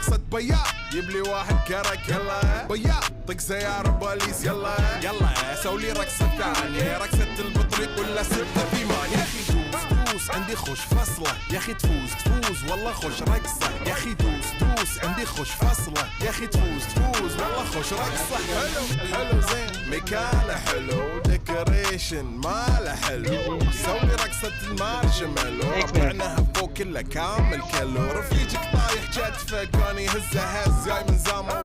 رقصة بياع جيب لي واحد كرك يلا بياع طق سيارة بوليس يلا سولي رقصة ثانية رقصة البطريق ولا 6 ثمان يا أخي دوس عندي خوش فصلة يا أخي تفوز والله خوش رقصة يا أخي دوس عندي خوش فصلة يا أخي تفوز والله خوش رقصة حلو زين مكانه حلو ديكوريشن ماله حلو سوي رقصة المارشميلو ربعناها فوق كله كامل كيلو رفيجك طايح جتفه كان يهزه هز جاي من زمان